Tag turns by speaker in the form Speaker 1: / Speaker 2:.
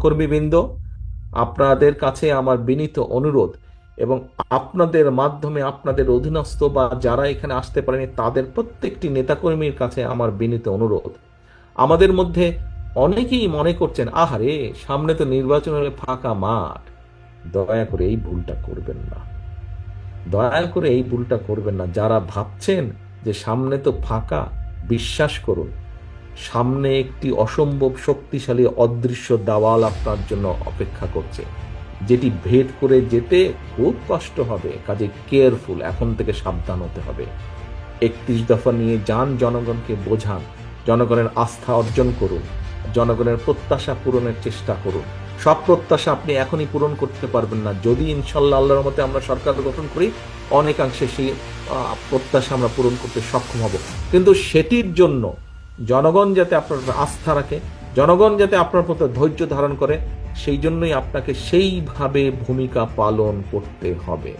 Speaker 1: সহকর্মীবৃন্দ, আপনাদের কাছে আমার বিনীত অনুরোধ, এবং আপনাদের মাধ্যমে আপনাদের অধীনস্থ বা যারা এখানে আসতে পারেনি তাদের প্রত্যেকটি নেতাকর্মীর কাছে আমার বিনীত অনুরোধ, আমাদের মধ্যে অনেকেই মনে করছেন আহারে সামনে তো নির্বাচন হলে ফাঁকা মাঠ। দয়া করে এই ভুলটা করবেন না, দয়া করে এই ভুলটা করবেন না। যারা ভাবছেন যে সামনে তো ফাঁকা, বিশ্বাস করুন সামনে একটি অসম্ভব শক্তিশালী অদৃশ্য দেওয়াল আপনার জন্য অপেক্ষা করছে, যেটি ভেদ করে যেতে খুব কষ্ট হবে। কাজে কেয়ারফুল, এখন থেকে সাবধান হতে হবে। 31 দফা নিয়ে যান, জনগণকে বোঝান, জনগণের আস্থা অর্জন করুন, জনগণের প্রত্যাশা পূরণের চেষ্টা করুন। সব প্রত্যাশা আপনি এখনই পূরণ করতে পারবেন না, যদি ইনশাল্লাহ আল্লাহর মতে আমরা সরকার গঠন করি অনেকাংশে সেই প্রত্যাশা আমরা পূরণ করতে সক্ষম হব। কিন্তু সেটির জন্য জনগণ যাতে আপনার আস্থা রাখে, জনগণ যাতে আপনার প্রতি ধৈর্য ধারণ করে, সেই জন্যই আপনাকে সেইভাবে ভূমিকা পালন করতে হবে।